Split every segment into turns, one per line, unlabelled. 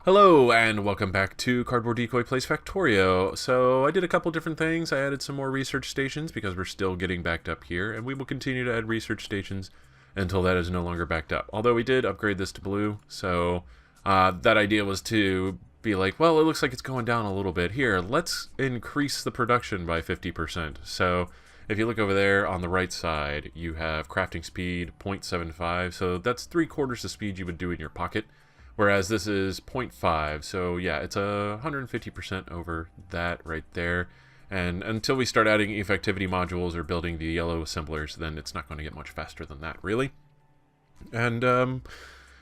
Hello and welcome back to Cardboard Decoy Plays Factorio. So I did a couple different things. I added some more research stations because we're still getting backed up here, and we will continue to add research stations until that is no longer backed up. Although we did upgrade this to blue, so that idea was to be like, well, it looks like it's going down a little bit. Here, let's increase the production by 50%. So if you look over there on the right side, you have crafting speed 0.75, so that's 3/4 the speed you would do in your pocket. Whereas this is 0.5, so yeah, it's 150% over that right there. And until we start adding effectivity modules or building the yellow assemblers, then it's not going to get much faster than that, really. And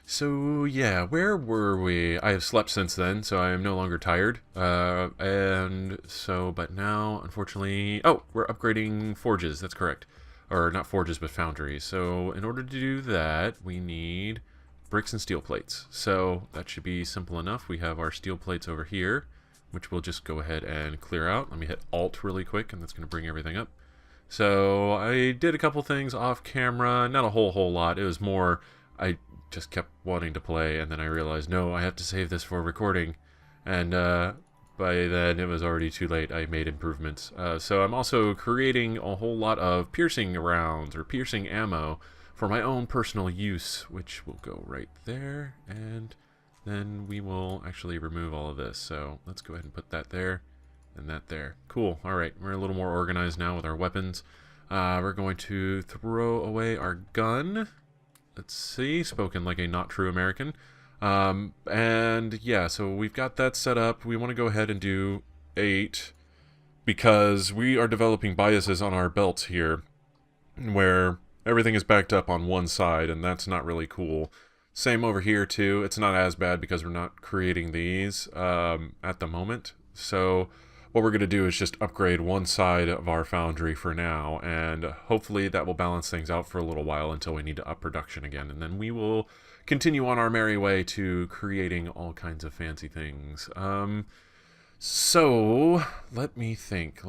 so yeah, where were we? I have slept since then, so I am no longer tired. But now, unfortunately, oh, we're upgrading forges. That's correct, or not forges, but foundries. So in order to do that, we need bricks and steel plates. So that should be simple enough. We have our steel plates over here, which we'll just go ahead and clear out. Let me hit Alt really quick, and that's going to bring everything up. So I did a couple things off camera, not a whole lot. It was more, I just kept wanting to play, and then I realized, no, I have to save this for recording. And by then it was already too late. I made improvements. So I'm also creating a whole lot of piercing rounds or piercing ammo for my own personal use, which will go right there, and then we will actually remove all of this. So let's go ahead and put that there and that there. Cool. All right, we're a little more organized now with our weapons. We're going to throw away our gun. Let's see, spoken like a not true American. And yeah, so we've got that set up. We want to go ahead and do 8 because we are developing biases on our belts here where everything is backed up on one side, and that's not really cool. Same over here, too. It's not as bad because we're not creating these at the moment. So what we're going to do is just upgrade one side of our foundry for now, and hopefully that will balance things out for a little while until we need to up production again. And then we will continue on our merry way to creating all kinds of fancy things. So, let me think.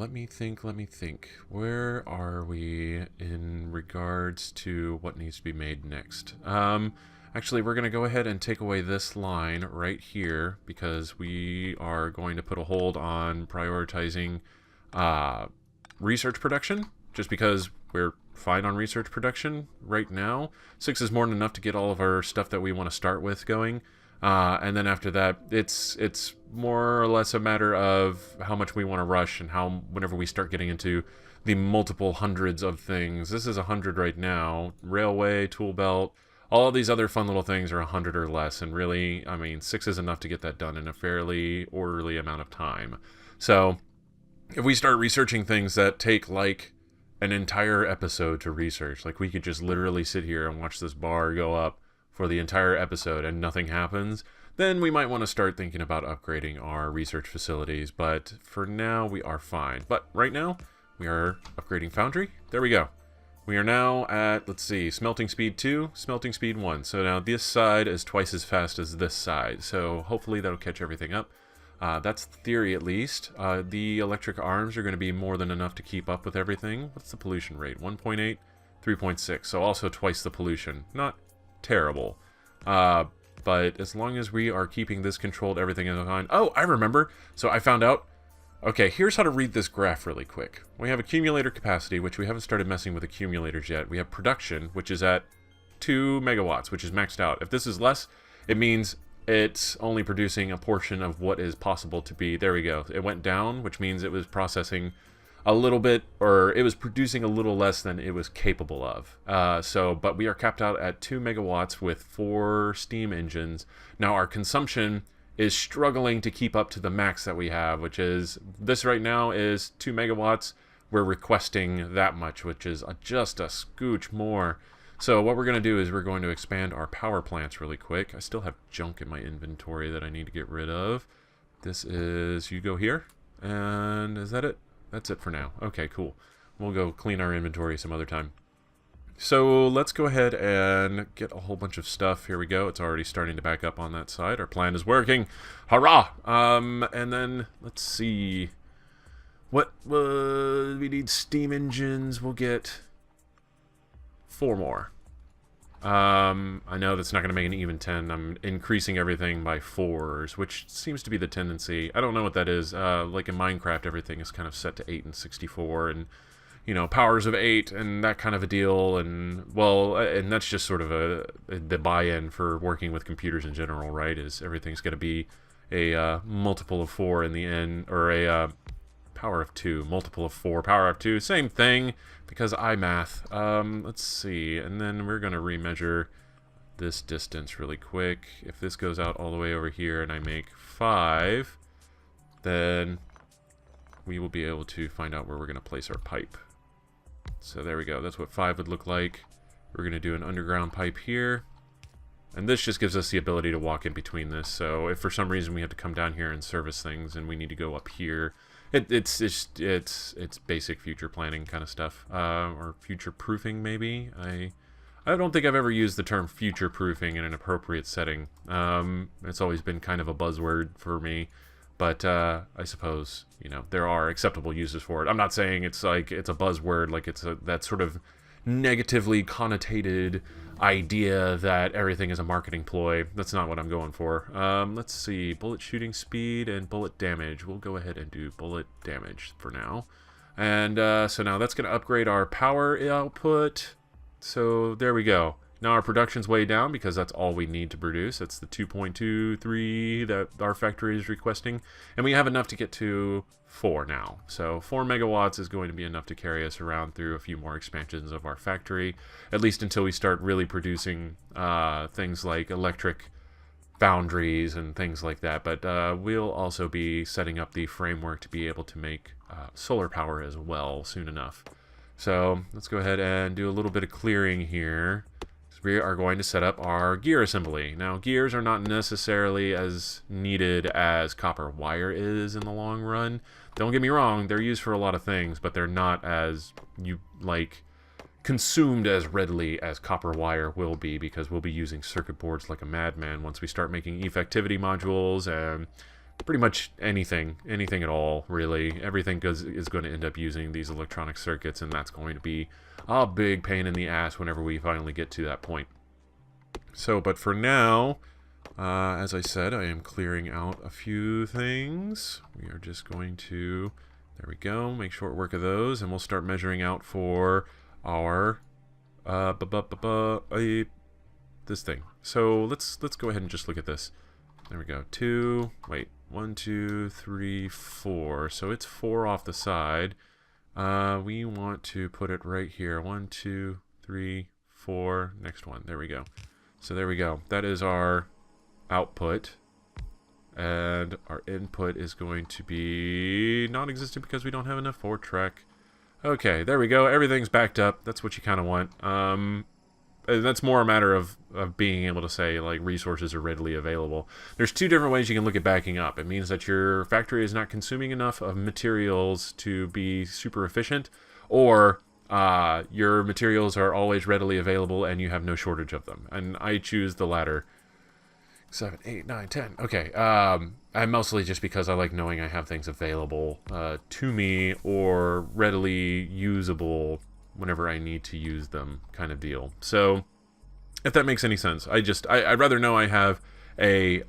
Where are we in regards to what needs to be made next? Actually, we're going to go ahead and take away this line right here because we are going to put a hold on prioritizing research production, just because we're fine on research production right now. 6 is more than enough to get all of our stuff that we want to start with going. And then after that, it's more or less a matter of how much we want to rush and how whenever we start getting into the multiple hundreds of things. This is 100 right now. Railway, tool belt, all of these other fun little things are 100 or less. And really, I mean, 6 is enough to get that done in a fairly orderly amount of time. So if we start researching things that take like an entire episode to research, like we could just literally sit here and watch this bar go up for the entire episode and nothing happens, then we might want to start thinking about upgrading our research facilities. But for now, we are fine. But right now, we are upgrading foundry. There we go. We are now at, let's see, smelting speed 2, smelting speed 1. So now this side is twice as fast as this side. So hopefully that'll catch everything up. That's the theory, at least. The electric arms are going to be more than enough to keep up with everything. What's the pollution rate? 1.8, 3.6. So also twice the pollution. Not terrible. But as long as we are keeping this controlled, everything is fine. Oh, I remember. So I found out. Okay, here's how to read this graph really quick. We have accumulator capacity, which we haven't started messing with accumulators yet. We have production, which is at 2 megawatts, which is maxed out. If this is less, it means it's only producing a portion of what is possible to be. There we go. It went down, which means it was processing a little bit, or it was producing a little less than it was capable of. But we are capped out at 2 megawatts with 4 steam engines. Now our consumption is struggling to keep up to the max that we have, which is, this right now is 2 megawatts. We're requesting that much, which is just a scooch more. So what we're going to do is we're going to expand our power plants really quick. I still have junk in my inventory that I need to get rid of. This is, you go here, and is that it? That's it for now. Okay, cool. We'll go clean our inventory some other time. So let's go ahead and get a whole bunch of stuff. Here we go. It's already starting to back up on that side. Our plan is working. Hurrah! And then let's see. What we need steam engines. We'll get 4 more. I know that's not going to make an even 10. I'm increasing everything by 4s, which seems to be the tendency. I don't know what that is. Like in Minecraft, everything is kind of set to 8 and 64, and, you know, powers of 8 and that kind of a deal. And, well, and that's just sort of the buy-in for working with computers in general, right? Is everything's going to be a multiple of 4 in the end, or a power of 2, multiple of 4, power of 2, same thing, because I math. Let's see, and then we're going to remeasure this distance really quick. If this goes out all the way over here and I make 5, then we will be able to find out where we're going to place our pipe. So there we go, that's what 5 would look like. We're going to do an underground pipe here. And this just gives us the ability to walk in between this. So if for some reason we have to come down here and service things and we need to go up here, it's basic future planning kind of stuff, or future proofing maybe. I don't think I've ever used the term future proofing in an appropriate setting. It's always been kind of a buzzword for me, but I suppose, you know, there are acceptable uses for it. I'm not saying it's like it's a buzzword, like it's that sort of negatively connotated idea that everything is a marketing ploy. That's not what I'm going for. Let's see, bullet shooting speed and bullet damage. We'll go ahead and do bullet damage for now. And so now that's going to upgrade our power output. So there we go. Now our production's way down because that's all we need to produce. That's the 2.23 that our factory is requesting. And we have enough to get to 4 now. So 4 megawatts is going to be enough to carry us around through a few more expansions of our factory, at least until we start really producing things like electric foundries and things like that. But we'll also be setting up the framework to be able to make solar power as well soon enough. So let's go ahead and do a little bit of clearing here. We are going to set up our gear assembly. Now, gears are not necessarily as needed as copper wire is in the long run. Don't get me wrong, they're used for a lot of things, but they're not as consumed as readily as copper wire will be, because we'll be using circuit boards like a madman once we start making effectivity modules and pretty much anything at all, really. Everything is going to end up using these electronic circuits, and that's going to be a big pain in the ass whenever we finally get to that point. So, but for now, as I said, I am clearing out a few things. We are just going to, there we go, make short work of those, and we'll start measuring out for our this thing. So let's go ahead and just look at this. There we go. 1, 2, 3, 4. So it's 4 off the side. We want to put it right here. 1, 2, 3, 4. Next one. There we go. So there we go. That is our output. And our input is going to be non-existent because we don't have enough for track. Okay, there we go. Everything's backed up. That's what you kind of want. That's more a matter of being able to say, like, resources are readily available. There's 2 different ways you can look at backing up. It means that your factory is not consuming enough of materials to be super efficient, or your materials are always readily available and you have no shortage of them. And I choose the latter. 7, 8, 9, 10. Okay. I'm mostly just because I like knowing I have things available to me or readily usable whenever I need to use them, kind of deal. So, if that makes any sense, I'd rather know I have a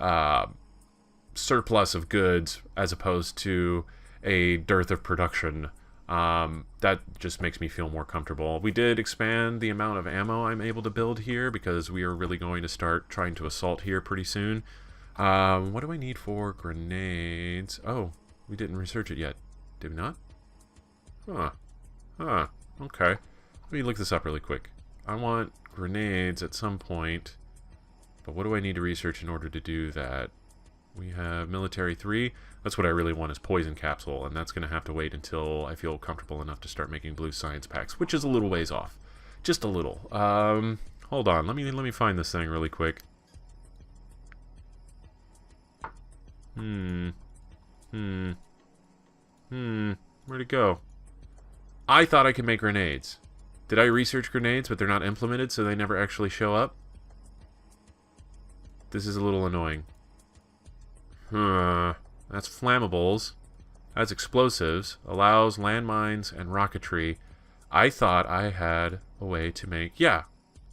surplus of goods as opposed to a dearth of production. That just makes me feel more comfortable. We did expand the amount of ammo I'm able to build here because we are really going to start trying to assault here pretty soon. What do I need for grenades? Oh, we didn't research it yet. Did we not? Huh. Okay. Let me look this up really quick. I want grenades at some point, but what do I need to research in order to do that? We have military 3. That's what I really want, is poison capsule, and that's going to have to wait until I feel comfortable enough to start making blue science packs, which is a little ways off. Just a little. Hold on. Let me find this thing really quick. Where'd it go? I thought I could make grenades. Did I research grenades, but they're not implemented, so they never actually show up? This is a little annoying. That's flammables. That's explosives. Allows landmines and rocketry. I thought I had a way to make... Yeah,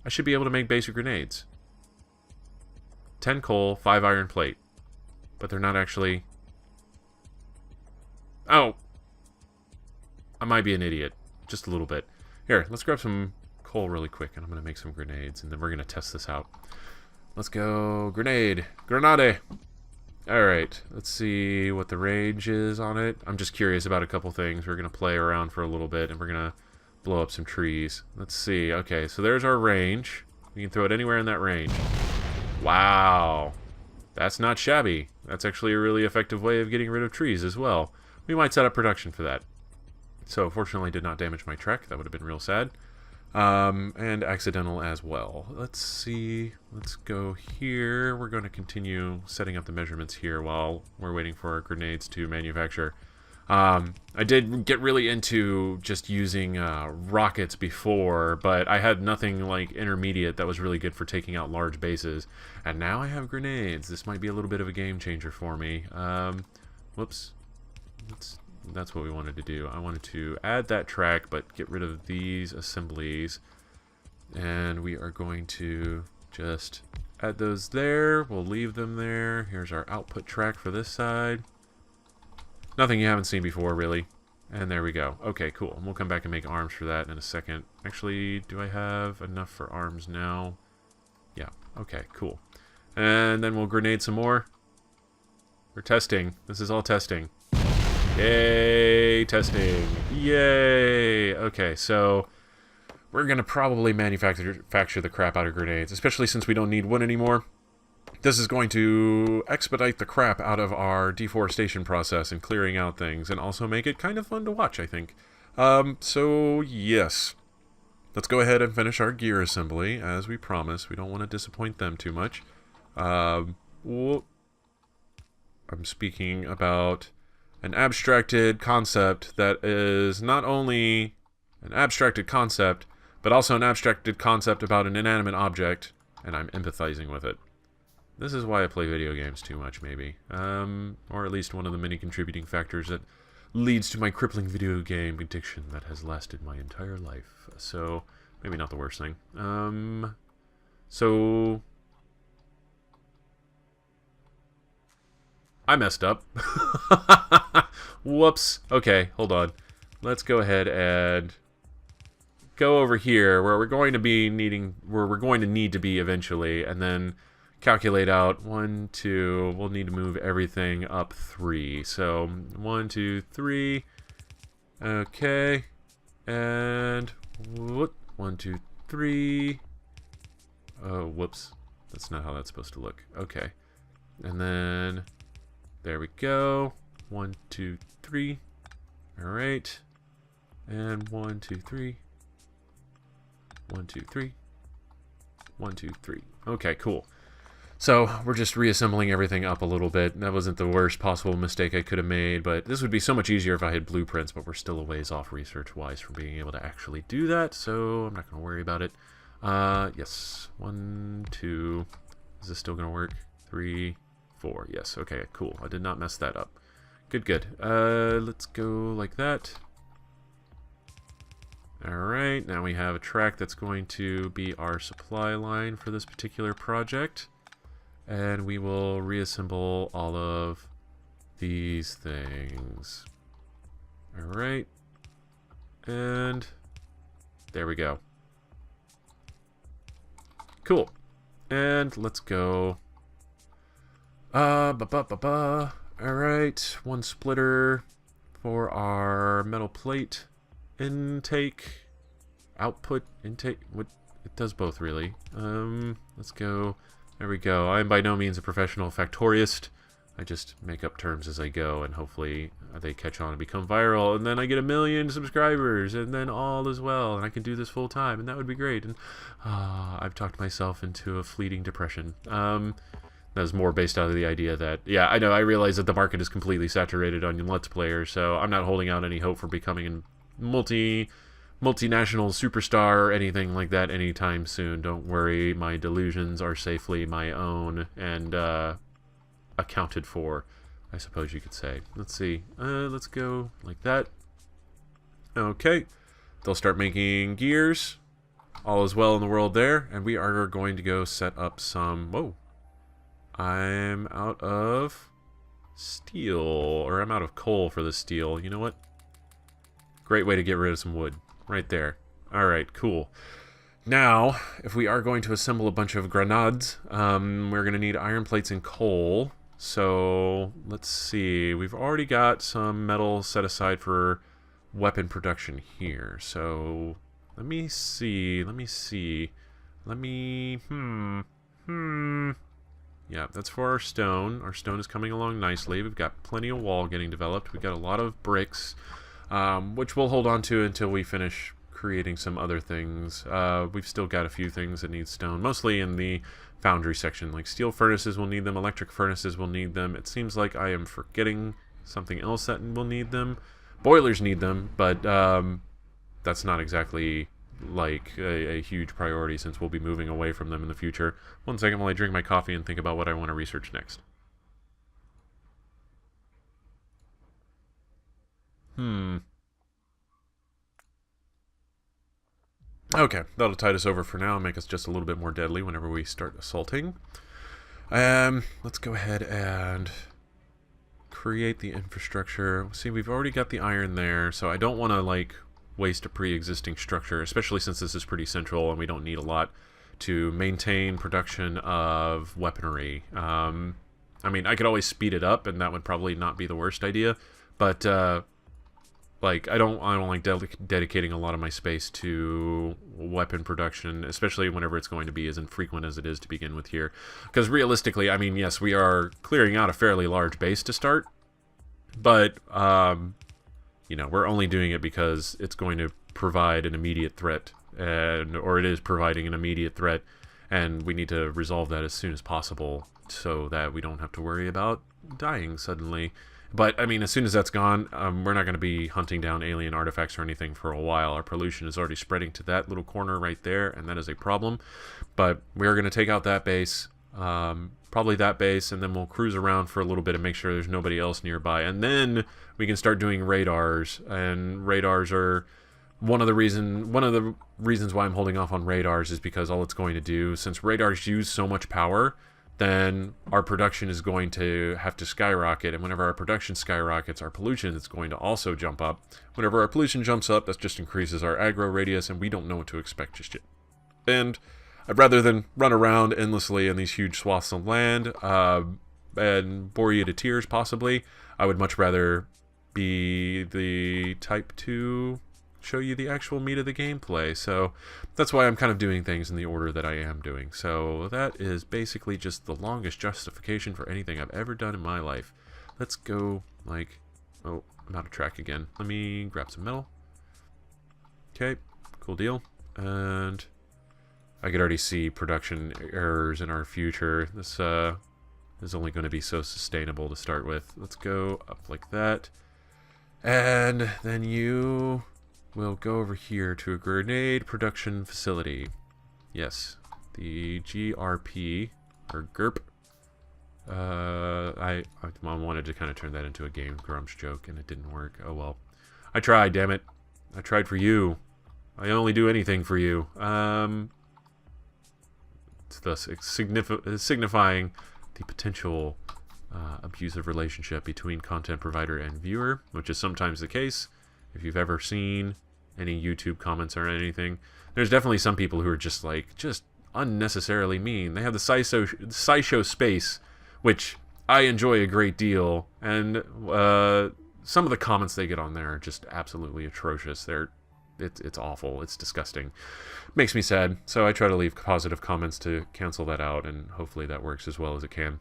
I should be able to make basic grenades. 10 coal, 5 iron plate. But they're not actually... Oh! I might be an idiot. Just a little bit. Here, let's grab some coal really quick, and I'm going to make some grenades, and then we're going to test this out. Let's go. Grenade. Grenade. Alright, let's see what the range is on it. I'm just curious about a couple things. We're going to play around for a little bit, and we're going to blow up some trees. Let's see. Okay, so there's our range. We can throw it anywhere in that range. Wow. That's not shabby. That's actually a really effective way of getting rid of trees as well. We might set up production for that. So, fortunately, did not damage my trek. That would have been real sad. And accidental as well. Let's see. Let's go here. We're going to continue setting up the measurements here while we're waiting for our grenades to manufacture. I did get really into just using rockets before, but I had nothing like intermediate that was really good for taking out large bases. And now I have grenades. This might be a little bit of a game changer for me. Whoops. That's what we wanted to do. I wanted to add that track, but get rid of these assemblies. And we are going to just add those there. We'll leave them there. Here's our output track for this side. Nothing you haven't seen before, really. And there we go. Okay, cool. And we'll come back and make arms for that in a second. Actually, do I have enough for arms now? Yeah. Okay, cool. And then we'll grenade some more. We're testing. This is all testing. Yay, testing. Yay. Okay, so we're going to probably manufacture the crap out of grenades, especially since we don't need one anymore. This is going to expedite the crap out of our deforestation process and clearing out things, and also make it kind of fun to watch, I think. So, yes. Let's go ahead and finish our gear assembly, as we promised. We don't want to disappoint them too much. I'm speaking about an abstracted concept that is not only an abstracted concept, but also an abstracted concept about an inanimate object, and I'm empathizing with it. This is why I play video games too much, maybe. Or at least one of the many contributing factors that leads to my crippling video game addiction that has lasted my entire life. So, maybe not the worst thing. So... I messed up. Whoops. Okay, hold on. Let's go ahead and go over here where we're going to be needing, where we're going to need to be eventually, and then calculate out 1, 2. We'll need to move everything up 3. So 1, 2, 3. Okay, and 1, 2, 3. Oh, whoops. That's not how that's supposed to look. Okay, and then there we go. 1, 2, 3. All right, and 1, 2, 3. 1, 2, 3. 1, 2, 3. Okay, cool. So we're just reassembling everything up a little bit. That wasn't the worst possible mistake I could have made, but this would be so much easier if I had blueprints, but we're still a ways off research-wise from being able to actually do that, so I'm not going to worry about it. Yes. 1, 2. Is this still going to work? 3, 4. Yes. Okay, cool. I did not mess that up. Good, good. Let's go like that. Alright, now we have a track that's going to be our supply line for this particular project. And we will reassemble all of these things. Alright. And there we go. Cool. And let's go. Alright, 1 splitter for our metal plate intake. Output intake. What? It does both, really. Let's go. There we go. I'm by no means a professional factorist. I just make up terms as I go, and hopefully they catch on and become viral, and then I get 1 million subscribers, and then all is well, and I can do this full time, and that would be great. And I've talked myself into a fleeting depression. That was more based out of the idea that, yeah, I know, I realize that the market is completely saturated on Let's Players, so I'm not holding out any hope for becoming a multinational superstar or anything like that anytime soon. Don't worry, my delusions are safely my own and accounted for, I suppose you could say. Let's see. Let's go like that. Okay. They'll start making gears. all is well in the world there, and we are going to go set up some... Whoa. I'm out of steel, or I'm out of coal for the steel. You know what? Great way to get rid of some wood. Right there. Alright, cool. Now, if we are going to assemble a bunch of grenades, we're going to need iron plates and coal. So, let's see. We've already got some metal set aside for weapon production here. So, let me see. Yeah, that's for our stone. Our stone is coming along nicely. We've got plenty of wall getting developed. We've got a lot of bricks, which we'll hold on to until we finish creating some other things. We've still got a few things that need stone, mostly in the foundry section. Like steel furnaces will need them, electric furnaces will need them. It seems like I am forgetting something else that will need them. Boilers need them, but that's not exactly like a huge priority since we'll be moving away from them in the future. One second while I drink my coffee and think about what I want to research next. Okay, that'll tide us over for now and make us just a little bit more deadly whenever we start assaulting. Let's go ahead and create the infrastructure. See, we've already got the iron there, so I don't want to, like, waste a pre-existing structure, especially since this is pretty central and we don't need a lot to maintain production of weaponry. I mean, I could always speed it up, and that would probably not be the worst idea, but like I don't like dedicating a lot of my space to weapon production, especially whenever it's going to be as infrequent as it is to begin with here. Because realistically, I mean, yes, we are clearing out a fairly large base to start, but you know, we're only doing it because it's going to provide an immediate threat, or it is providing an immediate threat, and we need to resolve that as soon as possible so that we don't have to worry about dying suddenly. But, I mean, as soon as that's gone, we're not going to be hunting down alien artifacts or anything for a while. Our pollution is already spreading to that little corner right there, and that is a problem. But we're going to take out that base, probably that base, and then we'll cruise around for a little bit and make sure there's nobody else nearby. And then we can start doing radars, and radars are one of the reasons why I'm holding off on radars is because all it's going to do, since radars use so much power, then our production is going to have to skyrocket, and whenever our production skyrockets, our pollution is going to also jump up. Whenever our pollution jumps up, that just increases our aggro radius, and we don't know what to expect just yet. And rather than run around endlessly in these huge swaths of land and bore you to tears, possibly, I would much rather be the type to show you the actual meat of the gameplay. So that's why I'm kind of doing things in the order that I am doing. So that is basically just the longest justification for anything I've ever done in my life. Let's go, like, oh, I'm out of track again. Let me grab some metal. Okay, cool deal. And I could already see production errors in our future. This is only going to be so sustainable to start with. Let's go up like that. And then you will go over here to a grenade production facility. Yes, the GRP, or GURP. I wanted to kind of turn that into a Game Grumps joke, and it didn't work. Oh well. I tried, damn it. I tried for you. I only do anything for you. It's thus signifying the potential abusive relationship between content provider and viewer, which is sometimes the case. If you've ever seen any YouTube comments or anything, there's definitely some people who are just unnecessarily mean. They have the SciShow space, which I enjoy a great deal, and some of the comments they get on there are just absolutely atrocious. It's awful. It's disgusting. Makes me sad. So I try to leave positive comments to cancel that out, and hopefully that works as well as it can.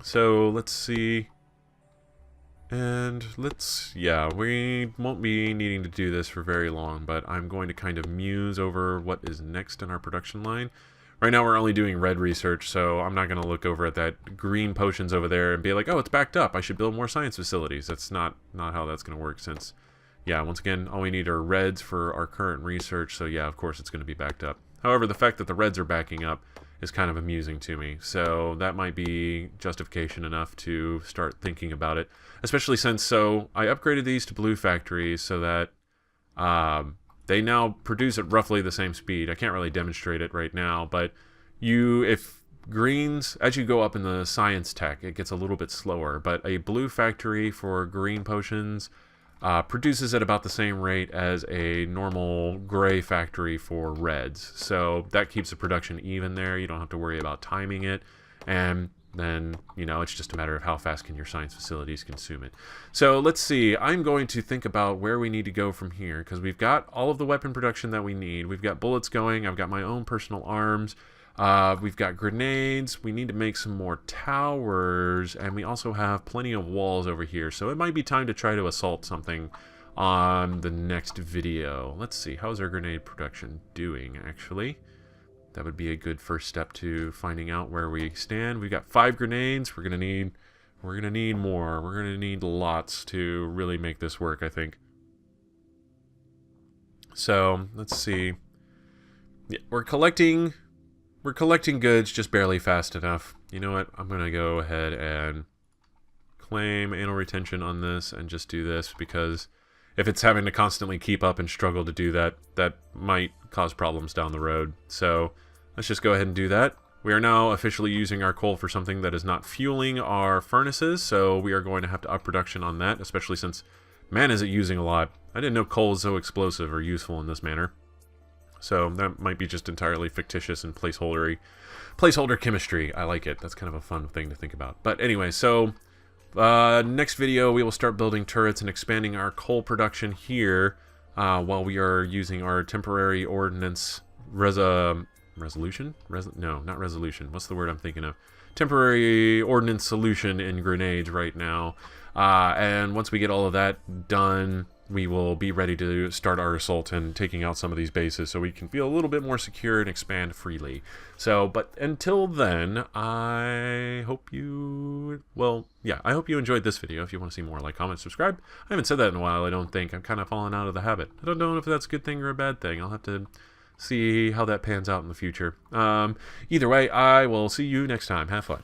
So let's see. And yeah, we won't be needing to do this for very long, but I'm going to kind of muse over what is next in our production line. Right now we're only doing red research, so I'm not going to look over at that green potions over there and be like, oh, it's backed up, I should build more science facilities. That's not how that's going to work, since, yeah, once again, all we need are reds for our current research, so yeah, of course it's going to be backed up. However, the fact that the reds are backing up is kind of amusing to me, so that might be justification enough to start thinking about it, especially since, so I upgraded these to blue factories so that they now produce at roughly the same speed. I can't really demonstrate it right now, but if greens, as you go up in the science tech, it gets a little bit slower, but a blue factory for green potions produces at about the same rate as a normal gray factory for reds. So that keeps the production even there. You don't have to worry about timing it. And then, you know, it's just a matter of how fast can your science facilities consume it. So let's see. I'm going to think about where we need to go from here, because we've got all of the weapon production that we need. We've got bullets going. I've got my own personal arms. We've got grenades. We need to make some more towers, and we also have plenty of walls over here. So it might be time to try to assault something on the next video. Let's see. How's our grenade production doing, actually? That would be a good first step to finding out where we stand. We've got 5 grenades. We're gonna need more. We're gonna need lots to really make this work, I think. So let's see. Yeah, we're collecting goods just barely fast enough. You know what? I'm gonna go ahead and claim anal retention on this and just do this, because if it's having to constantly keep up and struggle to do that, that might cause problems down the road. So let's just go ahead and do that. We are now officially using our coal for something that is not fueling our furnaces, so we are going to have to up production on that, especially since man is it using a lot. I didn't know coal is so explosive or useful in this manner. So that might be just entirely fictitious and placeholder chemistry. I like it. That's kind of a fun thing to think about. But anyway, so next video we will start building turrets and expanding our coal production here while we are using our temporary ordnance resolution? No, not resolution. What's the word I'm thinking of? Temporary ordnance solution in grenades right now. And once we get all of that done, we will be ready to start our assault and taking out some of these bases so we can feel a little bit more secure and expand freely. So, but until then, I hope you, well, yeah, I hope you enjoyed this video. If you want to see more, like, comment, subscribe. I haven't said that in a while, I don't think. I'm kind of fallen out of the habit. I don't know if that's a good thing or a bad thing. I'll have to see how that pans out in the future. Either way, I will see you next time. Have fun.